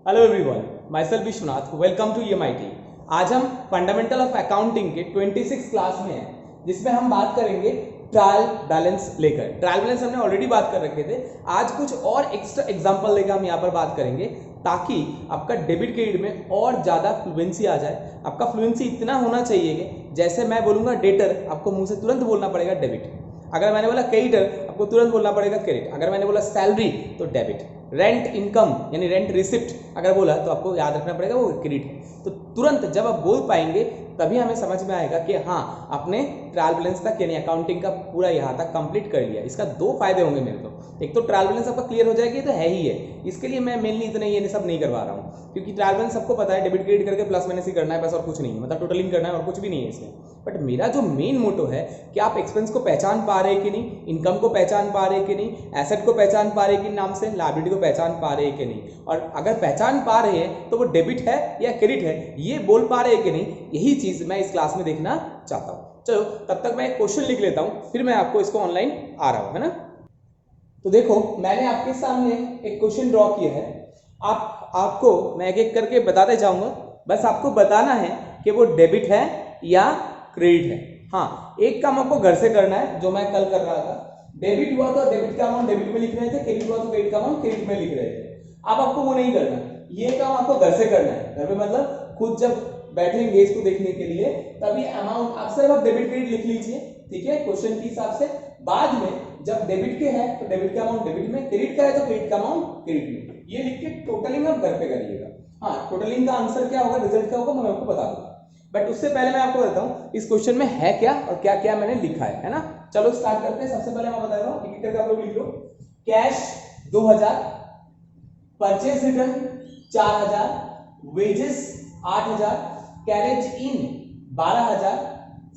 Hello everyone, my self Vishwanath, welcome to EMIT। आज हम fundamental of accounting के 26 class में हैं, जिसमें हम बात करेंगे ट्रायल बैलेंस लेकर। ट्रायल बैलेंस हमने ऑलरेडी बात कर रखे थे। आज कुछ और एक्स्ट्रा एग्जांपल लेकर हम यहाँ पर बात करेंगे ताकि आपका डेबिट क्रेडिट में और ज़्यादा फ्लुएंसी आ जाए। आपका फ्लुएंसी इतना होना चाहिए कि जैसे मैं बोलूँगा डेटर, आपको मुँह से तुरंत बोलना पड़ेगा डेबिट। अगर मैंने बोला क्रेडिटर, आपको तुरंत बोलना पड़ेगा क्रेडिट। अगर मैंने बोला सैलरी तो डेबिट। रेंट इनकम यानी रेंट रिसिप्ट अगर बोला तो आपको याद रखना पड़ेगा वो क्रेडिट है। तो तुरंत जब आप बोल पाएंगे तभी हमें समझ में आएगा कि हाँ, आपने ट्रायल बैलेंस तक यानी अकाउंटिंग का पूरा यहाँ तक कंप्लीट कर लिया। इसका दो फायदे होंगे मेरे को। एक तो ट्रायल बैलेंस आपका क्लियर हो जाएगी, तो है ही है। इसके लिए मैं मेनली इतना ये सब नहीं करवा रहा हूँ, क्योंकि ट्रायल बैलेंस सबको पता है डेबिट क्रेडिट करके प्लस माइनस ही करना है, बस और कुछ नहीं है। मतलब टोटलिंग करना है और कुछ भी नहीं है इसमें। बट मेरा जो मेन मोटो है कि आप एक्सपेंस को पहचान पा रहे कि नहीं, इनकम को पहचान पा रहे कि नहीं, एसेट को पहचान पा रहे कि नाम से, लायबिलिटी को पहचान पा रहे कि नहीं, और अगर पहचान पा रहे हैं तो वो डेबिट है या क्रेडिट है ये बोल पा रहे कि नहीं, यही चीज मैं इस क्लास में देखना चाहता हूँ। चलो तब तक मैं एक क्वेश्चन लिख लेता हूँ, फिर मैं आपको इसको ऑनलाइन आ रहा हूँ, है ना। तो देखो, मैंने आपके सामने एक क्वेश्चन ड्रॉ किया है। आपको मैं एक एक करके बताते जाऊंगा, बस आपको बताना है कि वो डेबिट है या क्रेडिट है। हाँ, एक काम आपको घर से करना है जो मैं कल कर रहा था। डेबिट हुआ तो डेबिट का अमाउंट डेबिट में लिख रहे थे, क्रेडिट हुआ तो क्रेडिट का अमाउंट क्रेडिट में लिख रहे थे। अब आपको वो नहीं करना, ये काम आपको घर से करना है। घर में मतलब खुद जब बैठेंगे इसको देखने के लिए तभी अमाउंट आप सिर्फ डेबिट क्रेडिट लिख लीजिए, ठीक है, क्वेश्चन के हिसाब से। बाद में जब डेबिट के है तो डेबिट का अमाउंट डेबिट में, क्रेडिट का है तो क्रेडिट का अमाउंट क्रेडिट में, ये लिख के टोटलिंग आप घर पे करिएगा। हाँ, टोटलिंग का आंसर क्या होगा, रिजल्ट क्या होगा, मैं आपको बता दूंगा। बट उससे पहले मैं आपको बताता हूँ इस क्वेश्चन में है क्या और क्या क्या मैंने लिखा है ना। चलो स्टार्ट करते हैं। सबसे पहले मैं बता रहा हूँ, एक एक करके आप लोग लिख लो। Cash 2000, purchase return 4000, wages 8000, carriage in 12000,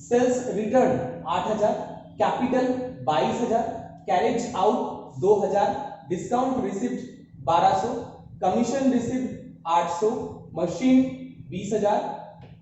sales return 8000, capital 22000, carriage out 2000, discount receipt 1200, commission receipt 800, machine 20000,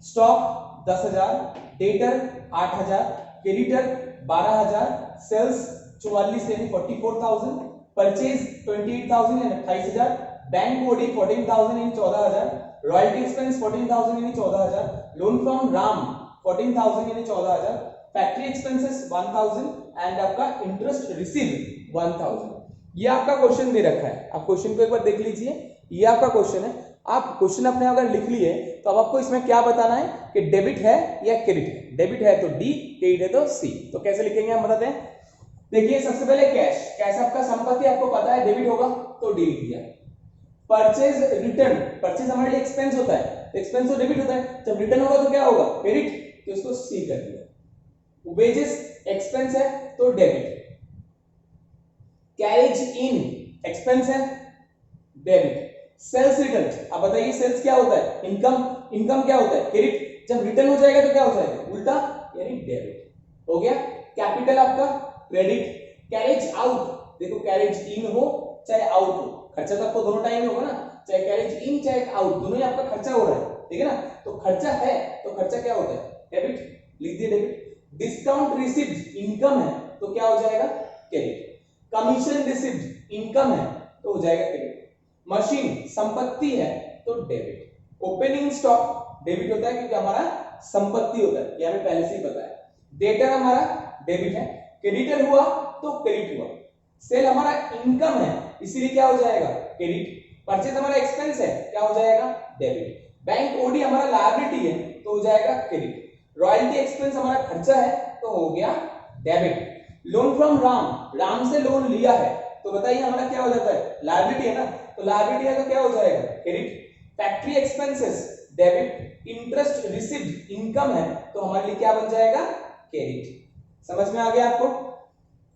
stock 10,000, debtor 8,000, creditor 12,000, sales 44 यानी 44,000, परचेज 28,000 यानी 28,000, बैंक ओडी 14,000 यानी 14,000, रॉयल्टी एक्सपेंस 14,000 यानी 14,000, लोन फ्रॉम राम 14,000 यानी 14,000, फैक्ट्री एक्सपेंसेस 1,000 एंड आपका इंटरेस्ट रिसीव 1,000। ये आपका question दे रखा है। आप क्वेश्चन को एक बार देख लीजिए, ये आपका क्वेश्चन है। आप क्वेश्चन अपने अगर लिख लिए तो अब आपको इसमें क्या बताना है कि डेबिट है या क्रेडिट है। डेबिट है तो डी, क्रेडिट है तो सी। तो कैसे लिखेंगे हम बताते हैं। देखिए, सबसे पहले कैश। कैश आपका संपत्ति, आपको पता है डेबिट होगा तो डी लिख दिया। परचेज रिटर्न, परचेज हमारे लिए एक्सपेंस होता है, तो एक्सपेंस तो डेबिट होता है। जब रिटर्न होगा तो क्या होगा, क्रेडिट, तो इसको सी कर दिया। वेजेस एक्सपेंस है तो डेबिट। कैरेज इन एक्सपेंस है, डेबिट। सेल्स रिटर्न, अब बताइए सेल्स क्या होता है, इनकम। इनकम क्या होता है, क्रेडिट। जब रिटर्न हो जाएगा तो क्या हो जाएगा, उल्टा यानी डेबिट हो गया। कैपिटल आपका क्रेडिट। कैरेज आउट, देखो कैरेज इन हो चाहे आउट हो, खर्चा तो आपको दोनों टाइम होगा ना, चाहे कैरेज इन चाहे आउट, दोनों ही आपका खर्चा हो रहा है, ठीक है ना। तो खर्चा है तो खर्चा क्या होता है, डेबिट, लिख दिया डेबिट। डिस्काउंट रिसीव्ड इनकम है तो क्या हो जाएगा, क्रेडिट। कमीशन रिसीव्ड इनकम है तो हो जाएगा क्रेडिट। मशीन संपत्ति है तो डेबिट। ओपनिंग स्टॉक डेबिट होता है क्योंकि हमारा संपत्ति होता है, ये हमें पहले से ही पता है। डेटर हमारा डेबिट है। क्रेडिटर हुआ तो क्रेडिट हुआ। सेल हमारा इनकम है इसीलिए क्या हो जाएगा, क्रेडिट। परचेज हमारा एक्सपेंस है, क्या हो जाएगा, डेबिट। बैंक ओडी हमारा लायबिलिटी है तो हो जाएगा क्रेडिट। रॉयल्टी एक्सपेंस हमारा खर्चा है तो हो गया debit. Loan from Ram, Ram से लोन लिया है तो बताइए हमारा क्या हो जाता है, लायबिलिटी है ना, तो लायबिलिटी है तो क्या हो जाएगा, credit. Factory expenses debit. Interest received income है तो हमारे लिए क्या बन जाएगा, क्रेडिट। समझ में आ गया आपको,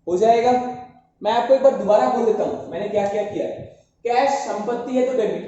हो जाएगा। मैं आपको एक बार दोबारा बोल देता हूं मैंने क्या क्या किया है। कैश संपत्ति है तो डेबिट।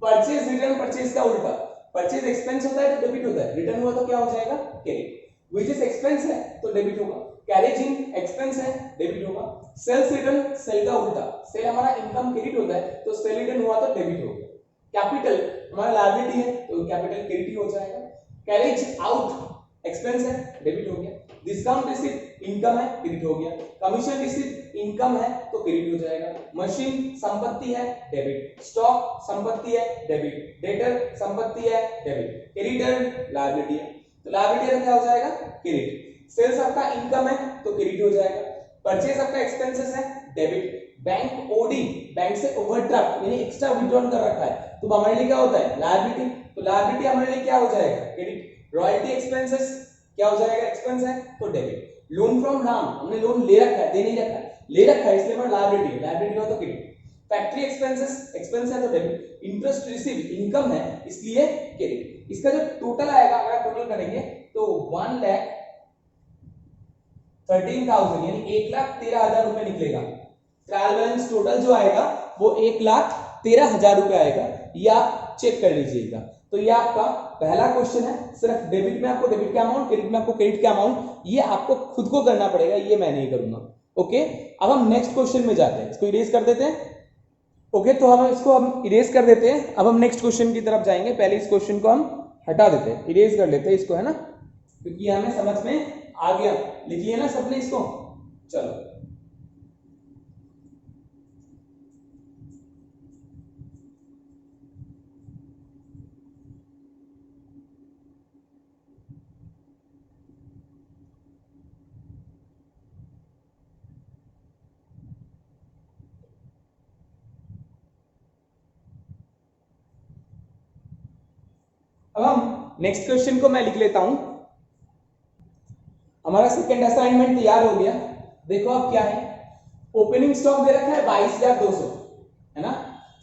परचेज रिटर्न, परचेज का उल्टा। परचेज एक्सपेंस होता है तो डेबिट होता है, रिटर्न हुआ तो क्या हो जाएगा, क्रेडिट। वेजेस एक्सपेंस है तो डेबिट होगा। कैरेज इन एक्सपेंस है, डेबिट होगा। सेल्स रिटर्न, सेल का उल्टा। सेल हमारा इनकम क्रेडिट होता है तो सेल रिटर्न हुआ तो डेबिट होगा। कैपिटल हमारा लायबिलिटी है तो कैपिटल क्रेडिट हो जाएगा। कैरेज आउट एक्सपेंस है, डेबिट हो गया। डिस्काउंट रिसीव इनकम है, क्रेडिट हो गया। कमीशन रिसीव इनकम है तो क्रेडिट हो जाएगा। मशीन संपत्ति है, डेबिट। स्टॉक संपत्ति है, डेबिट। डेटर संपत्ति है, डेबिट। क्रेडिटर लायबिलिटी है, तो लायबिलिटी का क्या हो जाएगा, क्रेडिट। सेल्स आपका इनकम है तो क्रेडिट हो जाएगा। परचेज आपका एक्सपेंसेस है, डेबिट। बैंक ओडी, बैंक से ओवरड्राफ्ट यानी एक्स्ट्रा विड्रॉल कर रखा है तो हमारे लिए क्या होता है, लायबिलिटी, तो लायबिलिटी हमारे लिए क्या हो जाएगा, क्रेडिट। रॉयल्टी एक्सपेंसेस क्या हो जाएगा, एक्सपेंस है तो डेबिट। लोन फ्रॉम राम, हमने लोन ले रखा है, दे नहीं रखा है, ले रखा है इसलिए हमारा लायबिलिटी है, लायबिलिटी का तो क्रेडिट। फैक्ट्री एक्सपेंसेस, एक्सपेंस है तो डेबिट। इंटरेस्ट रिसीव, इनकम है इसलिए क्रेडिट। इसका जो टोटल आएगा, अगर टोटल करेंगे तो 1,13,000 यानी 1,13,000 रुपए निकलेगा। ट्रायल बैलेंस टोटल जो आएगा वो 1,13,000 रुपए आएगा, ये आप चेक कर लीजिएगा। तो ये आपका पहला क्वेश्चन है, सिर्फ डेबिट में आपको डेबिट का अमाउंट, क्रेडिट में आपको क्रेडिट का अमाउंट, ये आपको खुद को करना पड़ेगा, ये मैं नहीं करूंगा। ओके, अब हम नेक्स्ट क्वेश्चन में जाते हैं, इसको इरेज कर देते हैं। ओके, तो हम इरेज कर देते हैं। अब हम नेक्स्ट क्वेश्चन की तरफ जाएंगे, पहले इस क्वेश्चन को हम हटा देते हैं, इरेज कर लेते हैं इसको, है ना, क्योंकि हमें समझ में आ गया। लिख लिया ना सबने इसको, चलो। अब हम नेक्स्ट क्वेश्चन को मैं लिख लेता हूं। हमारा सेकंड असाइनमेंट तैयार हो गया। देखो अब क्या है, ओपनिंग स्टॉक दे रखा है 22,200, है ना।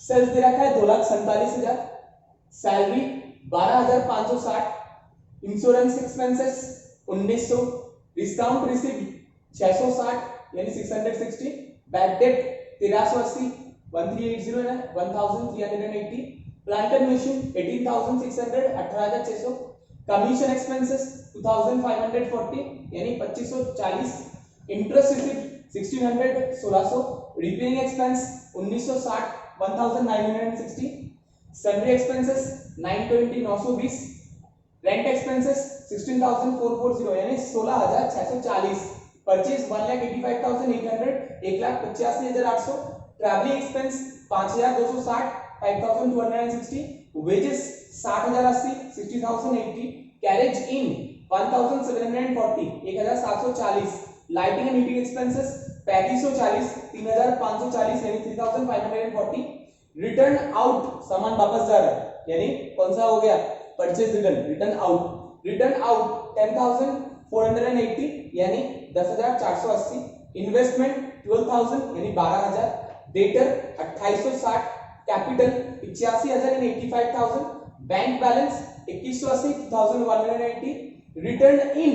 सेल्स दे रखा है 2,47,000, salary 12,560, insurance expenses 1,900, discount receive 660 यानी 660, बैड डेट 1380 1380 है 1380, plant and machine 18,600 18,600, commission expenses 2,540 यानी 2,540, interest receive 1,600 1,600, repairing expense 1,960 1,960, salary expenses 920 920, rent expenses 16,440 यानी 16,640, purchase 1,85,800 1,85,800, travelling expense 5,260 5,260, wages 60,080 60,080, carriage in 1,740 1,740, lighting and heating expenses 3,540 3,540 यानी 3,540, return out सामान वापस जा रहा है यानी कौन सा हो गया, परचेज रिटर्न आउट 10,480 यानी 10,480, इन्वेस्टमेंट 12,000 यानी 12,000, डेटर 2,860, कैपिटल 85,000 यानी 85,000, बैंक बैलेंस 2,180 2,180, रिटर्न इन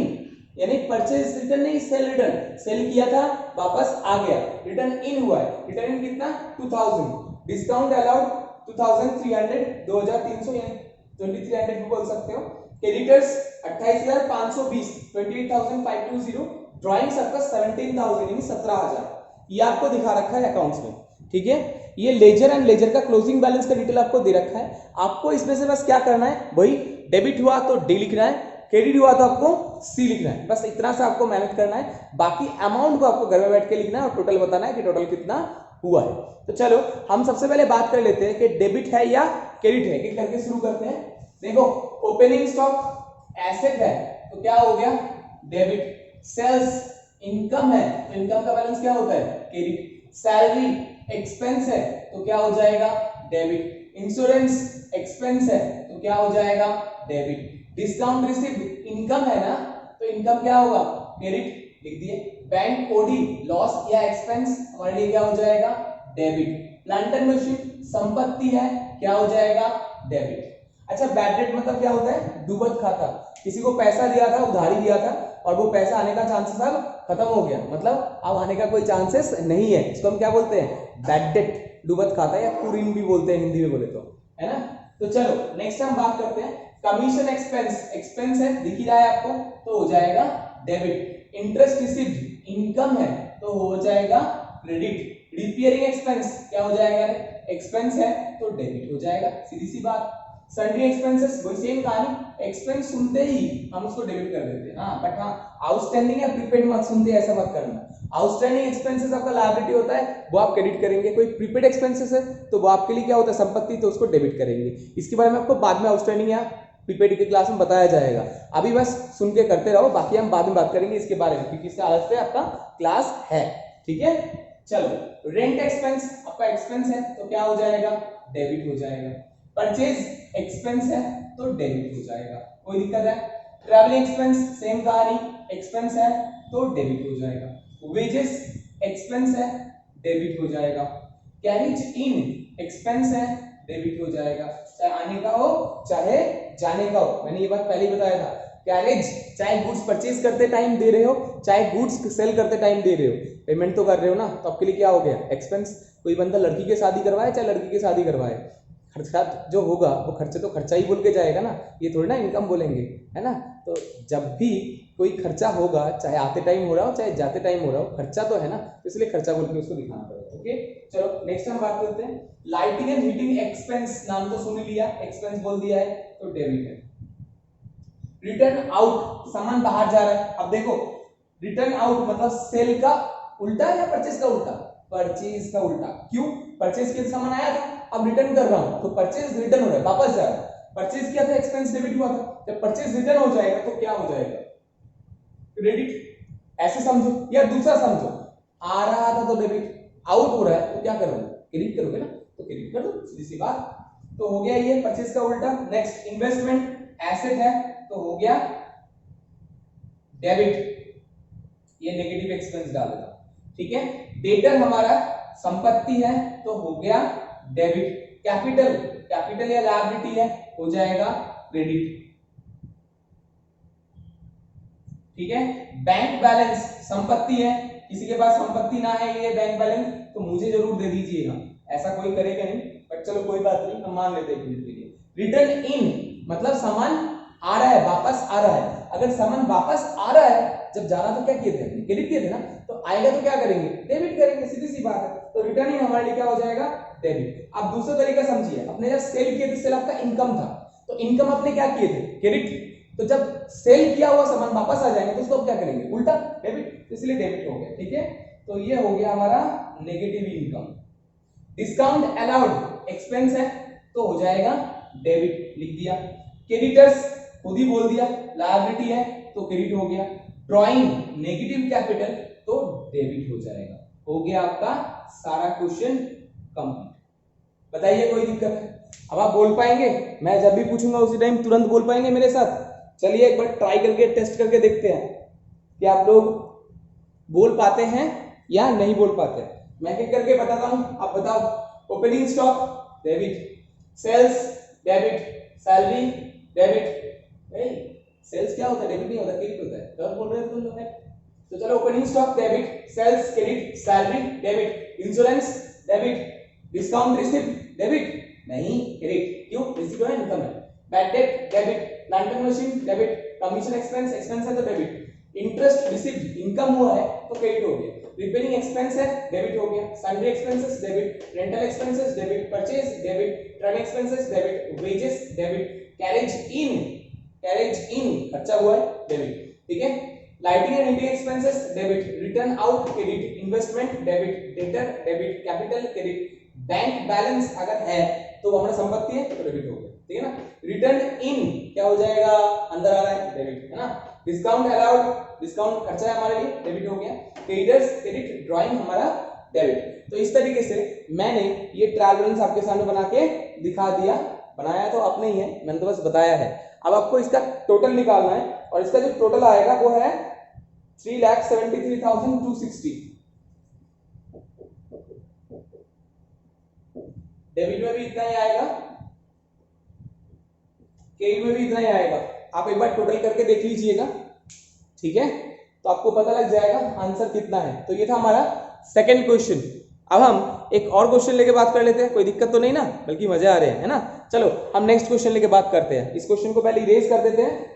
यानी परचेज रिटर्न नहीं, सेल रिटर्न, सेल किया था वापस आ गया, रिटर्न इन हुआ है, रिटर्न इन कितना 2,000, डिस्काउंट अलाउड 2,300 2,300 यानी 2,300 भी बोल सकते हो, क्रेडिटर्स 28,520 28,520, ड्राइंग सर्कस 17,000 यानी 17,000, ये आपको दिखा रखा है अकाउंट्स में, ठीक है। ये लेजर एंड लेजर का क्लोजिंग बैलेंस का डिटेल आपको दे रखा है, आपको इसमें से बस क्या करना है, वही डेबिट हुआ तो डी लिखना है, क्रेडिट हुआ तो आपको सी लिखना है, बस इतना सा आपको मेहनत करना है, बाकी अमाउंट को आपको घर में बैठ के लिखना है और टोटल बताना है कि टोटल कितना हुआ है। तो चलो हम सबसे पहले बात कर लेते हैं कि डेबिट है या क्रेडिट है, एक करके शुरू करते हैं। देखो ओपनिंग स्टॉक एसेट है तो क्या हो गया, डेबिट। सेल्स इनकम है तो इनकम का बैलेंस क्या होता है, क्रेडिट। सैलरी एक्सपेंस है तो क्या हो जाएगा, डेबिट। इंश्योरेंस एक्सपेंस है तो क्या हो जाएगा, डेबिट। डिस्काउंट रिसीव इनकम है ना तो इनकम क्या होगा, क्रेडिट, लिख दिए। बैंक ओडी लॉस या एक्सपेंस हमारे लिए क्या हो जाएगा, डेबिट। प्लांट एंड मशीन संपत्ति है, क्या हो जाएगा, डेबिट। अच्छा बैड डेट मतलब क्या होता है, डूबत खाता, किसी को पैसा दिया था, उधारी दिया था और वो पैसा आने का चांसेस अब खत्म हो गया, मतलब अब आने का कोई चांसेस नहीं है, इसको हम क्या बोलते हैं, बैड डेट, डूबत खाता या कुरिन भी बोलते हैं हिंदी में बोले तो, है ना। तो चलो नेक्स्ट हम बात करते हैं कमीशन एक्सपेंस, एक्सपेंस है दिख ही रहा है आपको तो हो जाएगा डेबिट। इंटरेस्ट रिसीव्ड इनकम है तो हो जाएगा क्रेडिट। रिपेयरिंग एक्सपेंस क्या हो जाएगा, एक्सपेंस है तो डेबिट हो जाएगा, सीधी सी बात। सन्ड्री एक्सपेंसेस वही सेम कहानी, एक्सपेंस सुनते ही हम उसको डेबिट कर देते हैं, हाँ बट हाँ आउटस्टैंडिंग या प्रीपेड मत सुनते ऐसा मत करना, आउटस्टैंडिंग एक्सपेंसेस आपका लायबिलिटी होता है, वो आप क्रेडिट करेंगे। कोई प्रीपेड एक्सपेंसेस है तो वो आपके लिए क्या होता है, संपत्ति, तो उसको डेबिट करेंगे। इसके बारे में आपको बाद में आउटस्टैंडिंग या प्रीपेड की क्लास में बताया जाएगा। अभी बस सुन के करते रहो, बाकी हम बाद में बात करेंगे इसके बारे में, क्योंकि इसका अलग से आपका क्लास है। ठीक है, चलो रेंट एक्सपेंस आपका एक्सपेंस है तो क्या हो जाएगा, डेबिट हो जाएगा। परचेज एक्सपेंस है तो डेबिट हो जाएगा, कोई दिक्कत है। ट्रैवलिंग एक्सपेंस सेम कहानी, एक्सपेंस है तो डेबिट हो जाएगा। वेजेस एक्सपेंस है, डेबिट हो जाएगा। कैरेज इन एक्सपेंस है, डेबिट हो जाएगा, चाहे आने का हो चाहे जाने का हो। मैंने ये बात पहले ही बताया था, कैरेज चाहे गुड्स परचेज करते टाइम दे रहे हो, चाहे गुड्स सेल करते टाइम दे रहे हो, पेमेंट तो कर रहे हो ना, तो आपके लिए क्या हो गया, एक्सपेंस। कोई बंदा लड़की की शादी करवाए चाहे लड़की की शादी करवाए, खर्चा जो होगा वो खर्चे तो खर्चा ही बोल के जाएगा ना, ये थोड़ी ना इनकम बोलेंगे, है ना। तो जब भी कोई खर्चा होगा, चाहे आते टाइम हो रहा हो चाहे जाते टाइम हो रहा हो, खर्चा तो है ना, तो इसलिए खर्चा बोल के उसको दिखाना पड़ेगा। ओके, चलो नेक्स्ट हम बात करते हैं। लाइटिंग एंड हीटिंग एक्सपेंस, नाम तो सुन लिया, एक्सपेंस बोल दिया है तो डेबिट है। रिटर्न आउट, सामान बाहर जा रहा है। अब देखो रिटर्न आउट मतलब सेल का उल्टा या परचेज का उल्टा, परचेज का उल्टा। क्यों, परचेज के सामान आया था, अब रिटर्न कर रहा हूं तो परचेज रिटर्न हो रहा है, वापस जा रहा है। परचेज किया था, एक्सपेंस डेबिट हुआ था, जब परचेज रिटर्न हो जाएगा तो क्या हो जाएगा, क्रेडिट। ऐसे समझो या दूसरा समझो, आ रहा था तो डेबिट, आउट हो रहा है तो क्या करोगे, क्रेडिट करोगे ना, तो क्रेडिट कर दो, सीधी सी बात। तो हो गया ये परचेज का उल्टा। नेक्स्ट इन्वेस्टमेंट एसेट है तो हो गया डेबिट, ये नेगेटिव एक्सपेंस डाल देता। ठीक है, डेटर हमारा संपत्ति है तो हो गया डेबिट। कैपिटल, कैपिटल या लायबिलिटी है, हो जाएगा क्रेडिट। ठीक है, बैंक बैलेंस संपत्ति है, किसी के पास संपत्ति ना है ये बैंक बैलेंस, तो मुझे जरूर दे दीजिएगा, ऐसा कोई करेगा नहीं, बट चलो कोई बात नहीं, हम मान लेते हैं के लिए। रिटर्न इन मतलब सामान आ रहा है, वापस आ रहा है। अगर सामान वापस आ रहा है, जब जा रहा तो क्या किए थे, क्रेडिट किए थे ना, तो आएगा तो क्या करेंगे, डेबिट करेंगे, सीधी सी बात है। तो रिटर्न इन हमारे लिए क्या हो जाएगा, डेबिट। अब दूसरा तरीका समझिए, अपने जब सेल किए थे, सेल आपका इनकम था, तो इनकम अपने क्या किए थे, क्रेडिट। तो जब सेल किया हुआ सामान वापस आ जाएंगे तो उसको क्या करेंगे, उल्टा डेबिट, इसलिए डेबिट हो गया। ठीक है, तो ये हो गया हमारा negative income. Discount allowed expense है तो हो जाएगा डेबिट, लिख दिया। क्रेडिटर्स खुद ही बोल दिया, लायबिलिटी है तो क्रेडिट हो गया। ड्राइंग नेगेटिव कैपिटल तो डेबिट हो जाएगा। हो गया आपका सारा क्वेश्चन कंप्लीट। बताइए कोई दिक्कत है, अब आप बोल पाएंगे, मैं जब भी पूछूंगा उसी टाइम तुरंत बोल पाएंगे मेरे साथ। चलिए एक बार ट्राई करके टेस्ट करके देखते हैं कि आप लोग बोल पाते हैं या नहीं बोल पाते हैं। मैं क्या करके बताता हूं, आप बताओ। Opening stock debit, sales debit, salary debit. Sales क्या होता है, डेबिट नहीं होता, क्रेडिट होता है, गलत बोल रहे हो तुम लोग। तो चलो opening stock debit, sales credit, salary debit, insurance debit, discount receipt debit नहीं, क्रेडिट। क्यों, रिसीप्ट है, इनकम है। Bad debt debit, plant and machine debit, commission expense, expense है तो डेबिट। इंटरेस्ट रिसीप्ट इनकम हुआ है तो क्रेडिट हो गया। रिपेयरिंग एक्सपेंस है, डेबिट हो गया। Salary expenses debit, rental expenses debit, purchase debit, travel expenses debit, wages debit, carriage in खर्चा हुआ है डेबिट। ठीक है, lighting and heating expenses debit, return out credit, investment debit, debtor debit, capital credit, bank balance अगर है तो हमारा संपत्ति है तो डेबिट हो गया। ठीक है ना, रिटर्न इन क्या हो जाएगा, अंदर आ रहा है, डेबिट है ना। डिस्काउंट अलाउड, डिस्काउंट खर्चा है हमारे लिए, डेबिट हो गया। क्रेडिटर्स क्रेडिट, ड्राइंग हमारा डेबिट। तो इस तरीके से मैंने ये ट्रायल बैलेंस आपके सामने बना के दिखा दिया। बनाया तो आपने ही है, मैंने तो बस बताया है। अब आपको इसका टोटल निकालना है और इसका जो टोटल आएगा वो है 3,73,260। डेबिट में भी इतना ही आएगा, क्रेडिट में भी इतना ही आएगा। आप एक बार टोटल करके देख लीजिएगा, ठीक है, तो आपको पता लग जाएगा आंसर कितना है। तो ये था हमारा सेकंड क्वेश्चन। अब हम एक और क्वेश्चन लेके बात कर लेते हैं, कोई दिक्कत तो नहीं ना, बल्कि मजे आ रहे हैं, है ना। चलो हम नेक्स्ट क्वेश्चन लेके बात करते हैं। इस क्वेश्चन को पहले इरेज कर देते हैं।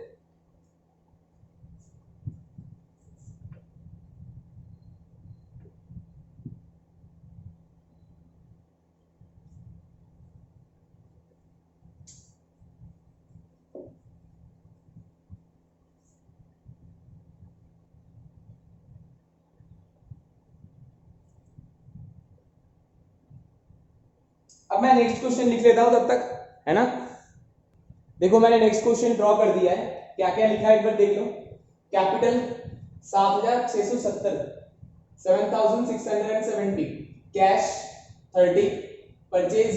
अब मैं नेक्स्ट क्वेश्चन लिख लेता हूं तब तक, है ना। देखो मैंने नेक्स्ट क्वेश्चन ड्रॉ कर दिया है, क्या क्या लिखा है एक बार देख लो। कैपिटल 7670, 7670, कैश 30, परचेज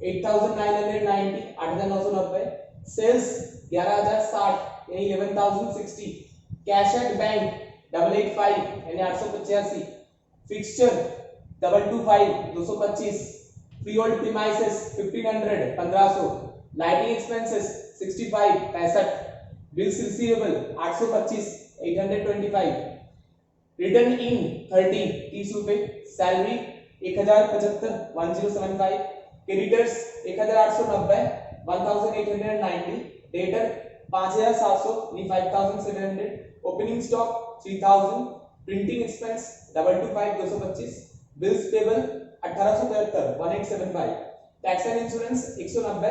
8990, 8990, सेल्स 11060 यानी 11060, कैश एट बैंक 885 यानी 885, fixture 225 225, free hold premises 1500 1500, lighting expenses 65 65, bills receivable 825 825, return in 30 30 रुपए, salary 1075 1075, creditors 1890 1890, debtor 5700 5700, opening stock 3000, printing expense 225 225, bills payable 1873 1875, tax and insurance 190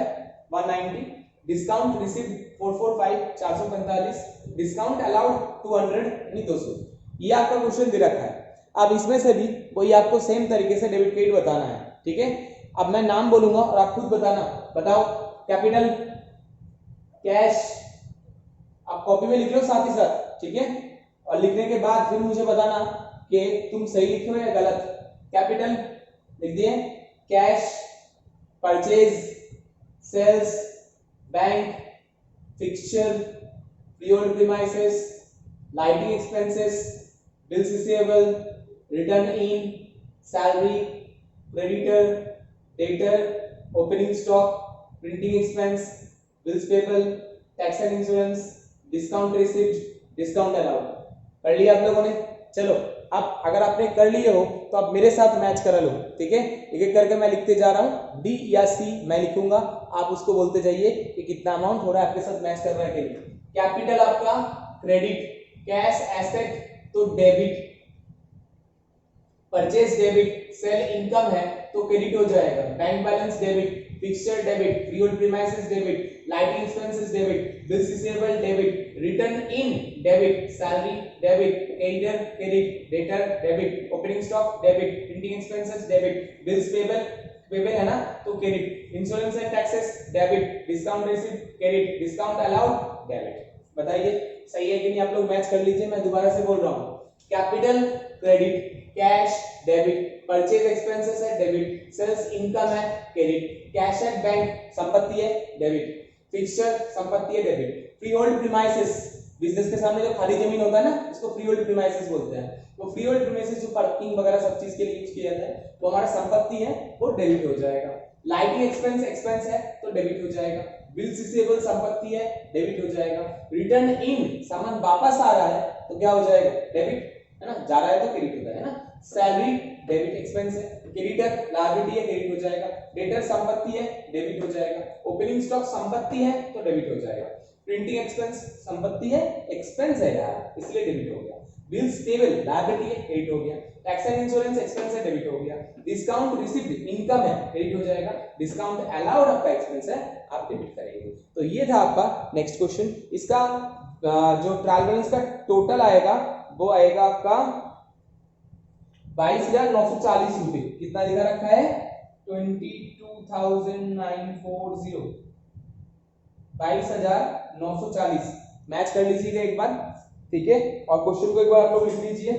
190, discount received 445 445, discount allowed 200 यानी 200। ये आपका question दे रखा है। अब इसमें से भी कोई आपको सेम तरीके से डेबिट क्रेडिट बताना है, ठीक है। अब मैं नाम बोलूंगा और आप खुद बताना, बताओ कैपिटल, कैश, आप कॉपी में लिख लो साथ ही साथ, ठीक है। और लिखने के बाद फिर मुझे बताना कि तुम सही लिखे हो या गलत। कैपिटल लिख दिए, cash, purchase, sales, bank, fixture, free hold premises, lighting expenses, bills receivable, return in, salary, creditor, debtor, opening stock, printing expense, bills payable, tax and insurance, discount received, discount allowed. कर लिया आप लोगों ने। चलो अब अगर आपने कर लिए हो तो आप मेरे साथ मैच करा लो, ठीक है। एक एक करके मैं लिखते जा रहा हूँ, डी या सी मैं लिखूंगा, आप उसको बोलते जाइए कि कितना अमाउंट हो रहा है आपके साथ मैच करने के लिए। कैपिटल आपका क्रेडिट, कैश एसेट तो debit, purchase debit, sale income है तो क्रेडिट हो जाएगा, bank balance debit, fixture debit, free hold premises debit, lighting expenses debit, bills receivable debit, return in debit, salary debit, creditor credit, debtor debit, opening stock debit, printing expenses debit, bills payable payable है ना तो credit, insurance and taxes debit, discount received credit, discount allowed debit. बताइए सही है कि नहीं, आप लोग मैच कर लीजिए। मैं दोबारा से बोल रहा हूँ, capital credit, cash debit, purchase expenses है डेबिट, सेल्स इनकम है क्रेडिट, कैश एट बैंक संपत्ति है डेबिट, फिक्सचर संपत्ति है debit, free hold premises business के सामने जो खाली जमीन होता है ना उसको फ्री होल्ड प्रीमाइसेस बोलते हैं। वो फ्री होल्ड प्रीमाइसेस जो पार्किंग वगैरह सब चीज के लिए यूज किया जाता है वो हमारा संपत्ति है, वो डेबिट हो जाएगा। लाइटिंग एक्सपेंस एक्सपेंस है तो डेबिट हो जाएगा, बिल्स रिसीवेबल संपत्ति है डेबिट हो जाएगा, रिटर्न इन सामान वापस आ रहा है तो क्या हो जाएगा डेबिट, है ना, जा रहा है तो क्रेडिट होता है ना। सैलरी डेबिट एक्सपेंस है, क्रेडिटर लायबिलिटी है क्रेडिट हो जाएगा, डेटर संपत्ति है डेबिट हो जाएगा, ओपनिंग स्टॉक संपत्ति है तो डेबिट हो जाएगा, प्रिंटिंग एक्सपेंस संपत्ति है एक्सपेंस है यार इसलिए डेबिट हो गया, बिल्स पेबल लायबिलिटी है क्रेडिट हो गया, टैक्स एंड इंश्योरेंस एक्सपेंस है डेबिट हो गया, डिस्काउंट रिसीव्ड इनकम है क्रेडिट हो जाएगा, डिस्काउंट अलाउड आपका एक्सपेंस है आप डेबिट करेंगे। तो ये था आपका नेक्स्ट क्वेश्चन। इसका जो ट्रायल बैलेंस का टोटल आएगा वो आएगा आपका 22,940 रुपए। कितना लिखा रखा है 22,940, 22,940 मैच कर लीजिएगा एक बार, ठीक है। और क्वेश्चन को एक बार आप लोग लिख लीजिए।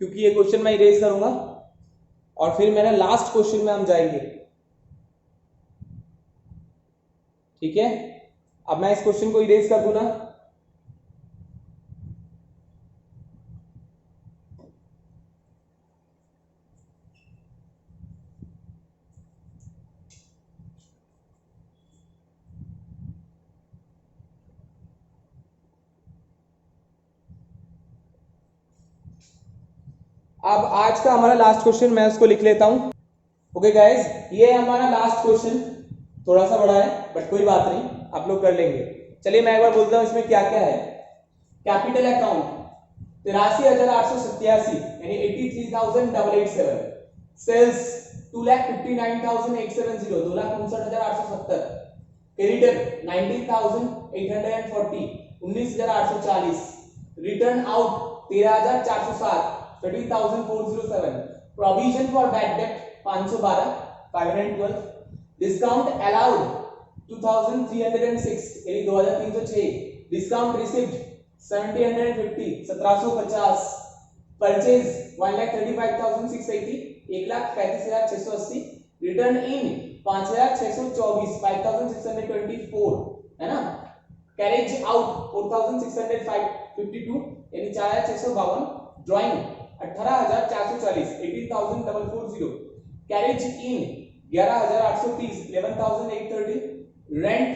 क्योंकि ये क्वेश्चन मैं इरेज करूंगा और फिर मेरा लास्ट क्वेश्चन में हम जाएंगे, ठीक है। अब मैं इस क्वेश्चन को इरेज कर दूं ना, अब आज का हमारा लास्ट क्वेश्चन मैं उसको लिख लेता हूं। ओके गाइस, ये है हमारा लास्ट क्वेश्चन, थोड़ा सा बड़ा है बट कोई बात नहीं, आप लोग कर लेंगे। चलिए मैं एक बार बोलता हूं इसमें क्या क्या है। कैपिटल अकाउंट 83,887 यानी 83,887, sales 2,59,870 2,59,870, creditor 19,840 19,840, return out 13,407, 30,407, provision for bad debt 512, 512, discount allowed 2,306 यानी 2,306, discount received 1,750, 1,750, purchase 1,35,680, 1,35,680, return in 5,624, 5,624 है ना, कैरेज आउट 4,652 यानी 4,652, ड्राइंग 18,440, 18,440, कैरेज इन 11,830, 11,830, रेंट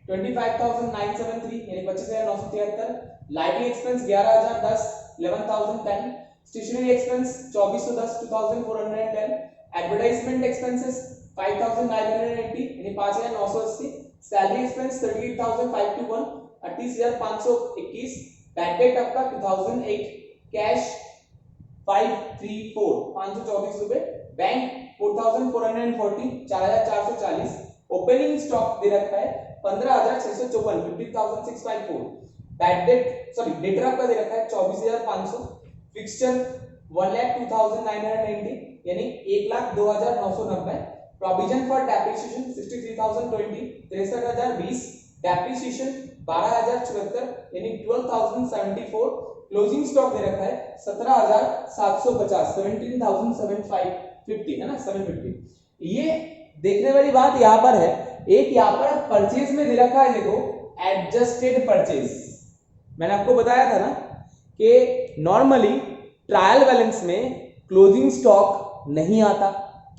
25,973 यानी 25,973, lighting expense 11,010, 11,010, stationery expense 2,410, 2,410, advertisement expenses 5,980 यानी 5,980, सैलरी एक्सपेंस 38,521, 38,521, बैड डेट आपका 2008, cash 534, 524 रुपए, bank 4,440, 4,440, opening stock दे रखा है 15,654, 50,654, बैड डेट सॉरी डेटर आपका दे रखा है 24,500, फिक्सचर 1,02,990 यानी 1,02,990, प्रोविजन फॉर डेप्रिसिएशन 63,020, 63,020, डेप्रिसिएशन 12,074 यानी 12,074, क्लोजिंग स्टॉक दे रखा है 17,750, 17,750 है ना, 750। ये देखने वाली बात यहाँ पर है, एक यहाँ पर परचेज में दे रखा है, देखो एडजस्टेड परचेज। मैंने आपको बताया था ना कि नॉर्मली ट्रायल बैलेंस में क्लोजिंग स्टॉक नहीं आता।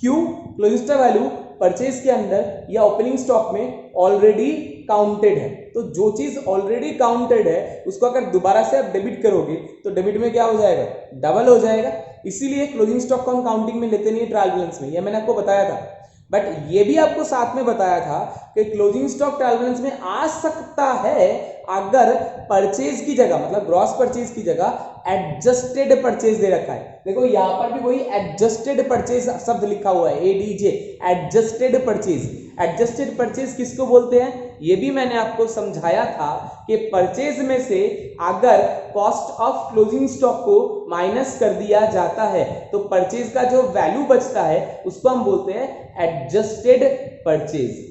क्यों? क्लोजिंग स्टॉक वैल्यू परचेज के अंदर या ओपनिंग स्टॉक में ऑलरेडी काउंटेड है, तो जो चीज ऑलरेडी काउंटेड है उसको अगर दोबारा से आप डेबिट करोगे तो डेबिट में क्या हो जाएगा, डबल हो जाएगा। इसीलिए क्लोजिंग स्टॉक को हम काउंटिंग में लेते नहीं है ट्रायल बैलेंस में, ये मैंने आपको बताया था। बट ये भी आपको साथ में बताया था कि क्लोजिंग स्टॉक ट्रायल बैलेंस में आ सकता है अगर परचेज की जगह मतलब ग्रॉस परचेज की जगह एडजस्टेड परचेज दे रखा है। देखो यहां पर भी वही एडजस्टेड परचेज शब्द लिखा हुआ है, ADJ, adjusted purchase. Adjusted purchase किसको बोलते हैं ये भी मैंने आपको समझाया था कि परचेज में से अगर कॉस्ट ऑफ क्लोजिंग स्टॉक को माइनस कर दिया जाता है तो परचेज का जो वैल्यू बचता है उसको हम बोलते हैं एडजस्टेड परचेज।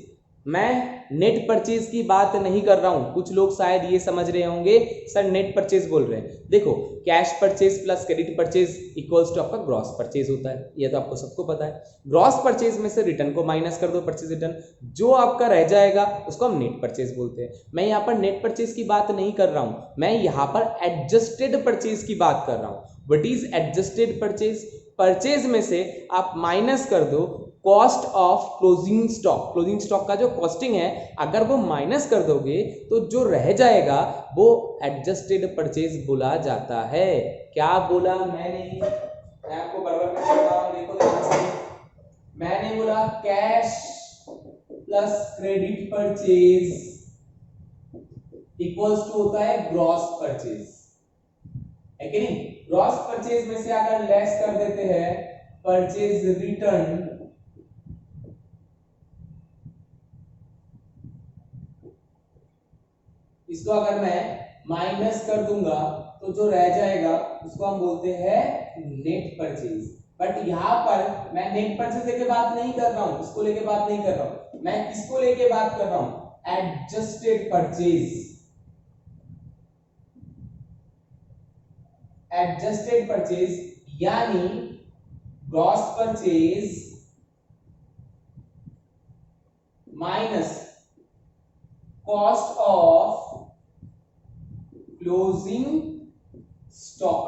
मैं नेट परचेज की बात नहीं कर रहा हूं, कुछ लोग शायद ये समझ रहे होंगे सर नेट परचेज बोल रहे हैं। देखो cash purchase plus credit purchase equals to आपका ग्रॉस परचेज होता है, ये तो आपको सबको पता है। ग्रॉस परचेज में से रिटर्न को माइनस कर दो, परचेज रिटर्न, जो आपका रह जाएगा उसको हम नेट परचेज बोलते हैं। मैं यहाँ पर नेट परचेज की बात नहीं कर रहा हूं, मैं यहाँ पर एडजस्टेड परचेज की बात कर रहा हूं। What is adjusted purchase? Purchase में से आप माइनस कर दो cost of closing stock. Closing stock का जो कॉस्टिंग है अगर वो माइनस कर दोगे तो जो रह जाएगा वो एडजस्टेड परचेज बोला जाता है। क्या बोला मैंने? मैं आपको बराबर में करता हूं, देखो मैंने बोला cash plus credit purchase equals to होता है ग्रॉस परचेज, है कि नहीं? ग्रॉस परचेज में से अगर लेस कर देते हैं परचेज रिटर्न, इसको अगर मैं माइनस कर दूंगा तो जो रह जाएगा उसको हम बोलते हैं नेट परचेज। बट यहां पर मैं नेट परचेज लेके बात नहीं कर रहा हूं, इसको लेके बात नहीं कर रहा हूं, मैं किसको लेके बात कर रहा हूं? Adjusted purchase. एडजस्टेड परचेज यानी gross purchase minus cost of closing stock.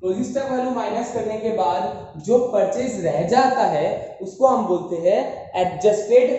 Closing stock value minus करने के बाद जो परचेज रह जाता है उसको हम बोलते हैं एडजस्टेड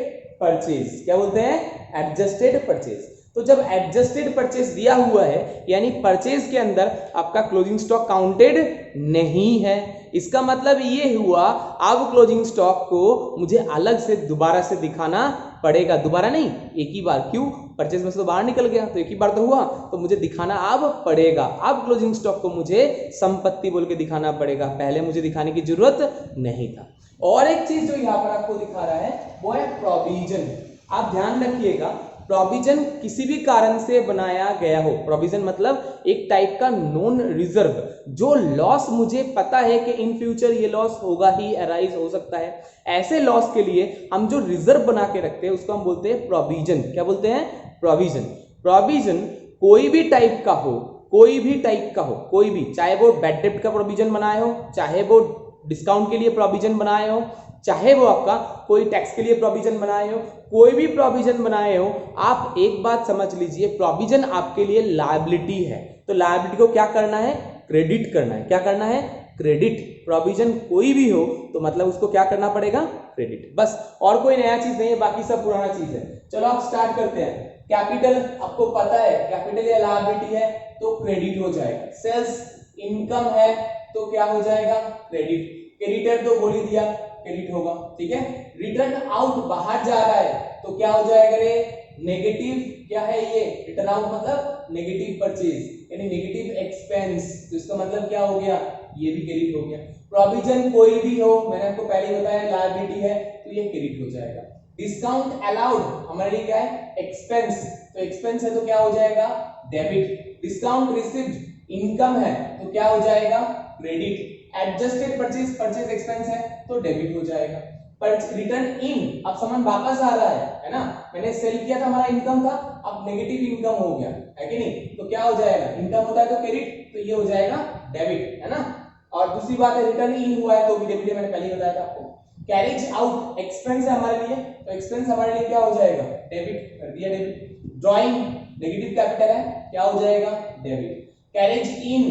परचेज। क्या बोलते हैं? Adjusted purchase. तो जब एडजस्टेड परचेज दिया हुआ है यानी परचेज के अंदर आपका क्लोजिंग स्टॉक काउंटेड नहीं है, इसका मतलब ये हुआ अब क्लोजिंग स्टॉक को मुझे अलग से दोबारा से दिखाना पड़ेगा। दोबारा नहीं, एक ही बार। क्यों? परचेज में से तो बाहर निकल गया तो एक ही बार तो हुआ, तो मुझे दिखाना अब पड़ेगा। अब क्लोजिंग स्टॉक को मुझे संपत्ति बोल के दिखाना पड़ेगा, पहले मुझे दिखाने की जरूरत नहीं था। और एक चीज जो यहाँ पर आपको दिखा रहा है वो है प्रोविजन। आप ध्यान रखिएगा प्रोविजन किसी भी कारण से बनाया गया हो, प्रोविजन मतलब एक टाइप का नॉन रिजर्व, जो लॉस मुझे पता है कि इन फ्यूचर ये लॉस होगा ही, अराइज हो सकता है, ऐसे लॉस के लिए हम जो रिजर्व बना के रखते हैं उसको हम बोलते हैं प्रोविजन। क्या बोलते हैं? प्रोविजन। प्रोविजन कोई भी टाइप का हो, कोई भी टाइप का हो, कोई भी, चाहे वो बैड डेब्ट का प्रोविजन बनाए हो, चाहे वो डिस्काउंट के लिए प्रोविजन बनाए हो, चाहे वो आपका कोई टैक्स के लिए प्रोविजन बनाए हो, कोई भी प्रोविजन बनाए हो, आप एक बात समझ लीजिए, प्रोविजन आपके लिए लायबिलिटी है। तो लायबिलिटी को क्या करना है? क्रेडिट करना है। क्या करना है? क्रेडिट। प्रोविजन कोई भी हो तो मतलब उसको क्या करना पड़ेगा? क्रेडिट। बस, और कोई नया चीज नहीं है, बाकी सब पुराना चीज है। चलो आप स्टार्ट करते हैं। कैपिटल आपको पता है, कैपिटल या लायबिलिटी है तो क्रेडिट हो जाएगा। सेल्स इनकम है तो क्या हो जाएगा? क्रेडिट। क्रेडिटर तो बोल ही दिया, क्रेडिट होगा, ठीक है। रिटर्न आउट बाहर जा रहा है तो क्या हो जाएगा रे? नेगेटिव। क्या है ये? रिटर्न आउट मतलब नेगेटिव परचेज यानी नेगेटिव एक्सपेंस, तो इसका मतलब क्या हो गया? ये भी क्रेडिट हो गया। प्रोविजन कोई भी हो, मैंने आपको पहले ही बताया लायबिलिटी है तो ये क्रेडिट हो जाएगा। डिस्काउंट अलाउड हमारे लिए क्या है? एक्सपेंस, तो एक्सपेंस है तो क्या हो जाएगा? डेबिट। डिस्काउंट रिसीव्ड इनकम है तो क्या हो जाएगा? Credit. Adjusted purchase, purchase expense है तो डेबिट हो जाएगा। पर रिटर्न इन, अब सामान वापस आ रहा है ना, मैंने सेल किया था, हमारा इनकम था, अब नेगेटिव इनकम हो गया है कि नहीं, तो क्या हो जाएगा? इनकम होता है तो क्रेडिट, तो ये हो जाएगा डेबिट, है ना। और दूसरी बात है, रिटर्न इन हुआ है तो भी डेबिट है, मैंने पहले ही बताया था आपको। कैरेज आउट एक्सपेंस है हमारे लिए, तो एक्सपेंस हमारे लिए क्या हो जाएगा? डेबिट, कर दिया डेबिट। ड्राइंग नेगेटिव कैपिटल है, क्या हो जाएगा? डेबिट। कैरेज इन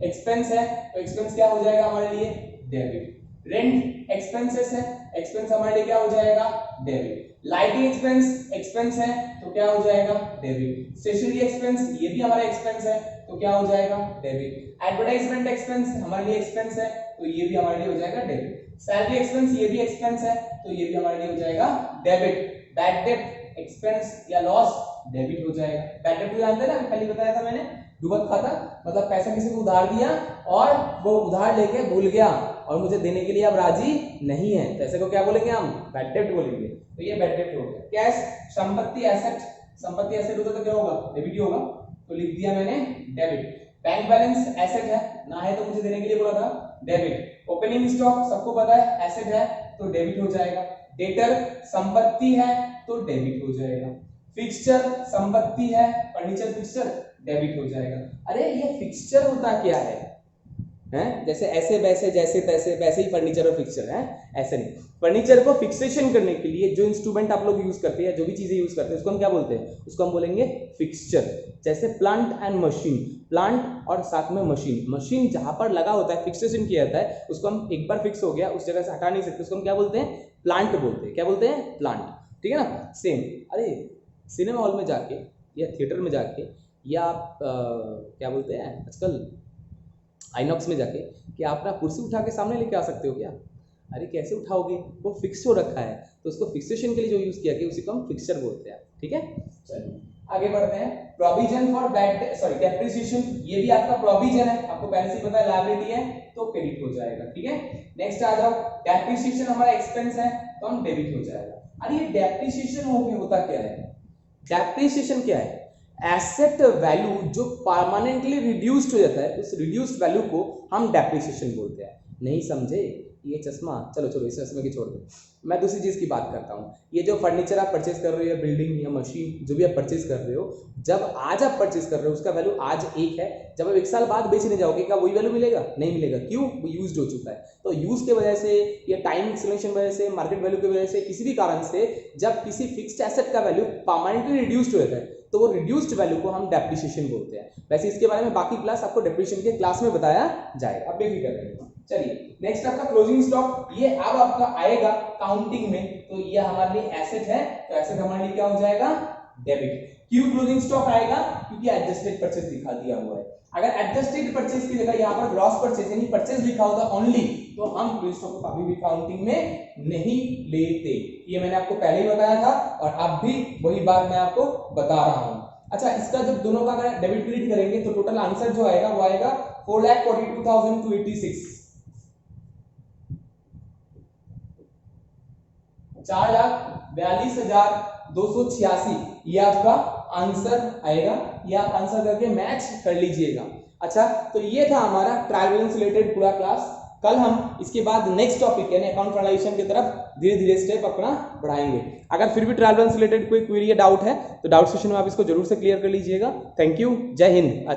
एक्सपेंस है तो एक्सपेंस क्या हो जाएगा हमारे लिए? डेबिट। रेंट एक्सपेंसेस है, एक्सपेंस हमारे लिए क्या हो जाएगा? डेबिट। लाइटिंग एक्सपेंस एक्सपेंस है तो क्या हो जाएगा? डेबिट। स्टेशनरी एक्सपेंस ये भी हमारा एक्सपेंस है तो क्या हो जाएगा? डेबिट। एडवर्टाइजमेंट एक्सपेंस हमारे लिए एक्सपेंस है तो ये भी हमारे लिए हो जाएगा डेबिट। सैलरी एक्सपेंस ये भी एक्सपेंस है तो ये भी हमारे लिए हो जाएगा डेबिट। बैड डेब्ट एक्सपेंस या लॉस डेबिट हो जाएगा। बैड डेब्ट जानते हैं ना, पहले बताया था मैंने, डूबत खाता, मतलब पैसा किसी को उधार दिया और वो उधार लेके भूल गया और मुझे देने के लिए अब राजी नहीं है, पैसे को क्या बोलेंगे हम? बैड डेब्ट बोलेंगे, तो ये बैड डेब्ट हो गया। कैश संपत्ति एसेट, संपत्ति एसेट होता तो क्या होगा? डेबिट ही होगा, तो लिख दिया मैंने डेबिट। बैंक बैलेंस एसेट है ना, है तो मुझे देने के लिए बोला था, डेबिट। ओपनिंग स्टॉक सबको पता है एसेट है तो डेबिट हो जाएगा। डेटर संपत्ति है तो डेबिट हो जाएगा। फिक्सचर संपत्ति है, फर्नीचर फिक्सचर डेबिट हो जाएगा। अरे ये फिक्सचर होता क्या है? हैं? जैसे ऐसे वैसे जैसे तैसे वैसे ही फर्नीचर और फिक्सचर है, ऐसे नहीं। फर्नीचर को फिक्सेशन करने के लिए जो इंस्ट्रूमेंट आप लोग यूज करते हैं, जो भी चीजें यूज करते हैं, उसको हम क्या बोलते हैं? उसको हम बोलेंगे फिक्सचर। जैसे प्लांट एंड मशीन, प्लांट और साथ में मशीन, मशीन जहां पर लगा होता है, फिक्सेशन किया जाता है, उसको हम एक बार फिक्स हो गया उस जगह से हटा नहीं सकते, उसको हम क्या बोलते हैं? प्लांट बोलते हैं। क्या बोलते हैं? प्लांट, ठीक है ना। सेम, अरे सिनेमा हॉल में जाके या थिएटर में जाके या आप क्या बोलते हैं आजकल आइनॉक्स में जाके, क्या आप ना कुर्सी उठा के सामने लेके आ सकते हो क्या? अरे कैसे उठाओगे? वो फिक्स हो रखा है, तो उसको फिक्सेशन के लिए जो यूज किया गया उसी को हम फिक्सचर बोलते हैं, ठीक है। चलिए आगे बढ़ते हैं। Provision for bad sorry depreciation, ये भी आपका प्रोविजन है, आपको पहले से पता है लायबिलिटी है तो क्रेडिट हो जाएगा, ठीक है। नेक्स्ट आ जाओ, डेप्रिसिएशन हमारा एक्सपेंस है तो हम डेबिट हो जाएगा। अरे ये डेप्रिसिएशन होता क्या है? डेप्रिसिएशन क्या है? एसेट वैल्यू जो परमानेंटली रिड्यूस्ड हो जाता है, उस रिड्यूस्ड वैल्यू को हम डेप्रिसिएशन बोलते हैं। नहीं समझे? ये चश्मा, चलो चलो इस चश्मे की छोड़ दो, मैं दूसरी चीज की बात करता हूँ। ये जो फर्नीचर आप परचेज कर रहे हो या बिल्डिंग या मशीन जो भी आप परचेज कर रहे हो, जब आज आप परचेज कर रहे हो उसका वैल्यू आज एक है, जब आप 1 साल बाद बेचने जाओगे क्या वही वैल्यू मिलेगा? नहीं मिलेगा। क्यों? वो यूज्ड हो चुका है। तो यूज के वजह से या टाइम एक्सलेशन वजह से, मार्केट वैल्यू की वजह से, किसी भी कारण से जब किसी फिक्स्ड एसेट का वैल्यू परमानेंटली रिड्यूस्ड हो जाता है तो वो रिड्यूस्ड वैल्यू को हम डेप्रिसिएशन बोलते हैं। वैसे इसके बारे में बाकी क्लास आपको डेप्रिसिएशन के क्लास में बताया जाएगा, अब बेफिक्र रहिए। चलिए नेक्स्ट आपका क्लोजिंग स्टॉक, ये अब आपका आएगा काउंटिंग में, तो ये हमारे लिए एसेट है, तो एसेट हमारे लिए क्या हो जाएगा? डेबिट। क्यों क्लोजिंग स्टॉक आएगा? क्योंकि एडजस्टेड परचेज दिखा दिया हुआ है। अगर एडजस्टेड परचेज की जगह यहाँ पर ग्रॉस परचेज यानी परचेज लिखा होता ओनली, तो हम क्लोजिंग स्टॉक को कभी भी काउंटिंग में नहीं लेते। ये मैंने आपको पहले ही बताया था और अब भी वही बात मैं आपको बता रहा हूँ। अच्छा, इसका जब दोनों का अगर डेबिट क्रेडिट करेंगे तो टोटल आंसर जो आएगा वो आएगा 4,42,286, 4,42,286 286, ये आपका आंसर आएगा। ये आप आंसर करके मैच कर लीजिएगा। अच्छा, तो ये था हमारा ट्रायल बैलेंस रिलेटेड पूरा क्लास। कल हम इसके बाद नेक्स्ट टॉपिक यानी अकाउंट फाइनलाइजेशन की तरफ धीरे धीरे स्टेप अपना बढ़ाएंगे। अगर फिर भी ट्रायल बैलेंस रिलेटेड कोई क्वेरी या डाउट है तो डाउट सेशन में आप इसको जरूर से क्लियर कर लीजिएगा। थैंक यू, जय हिंद।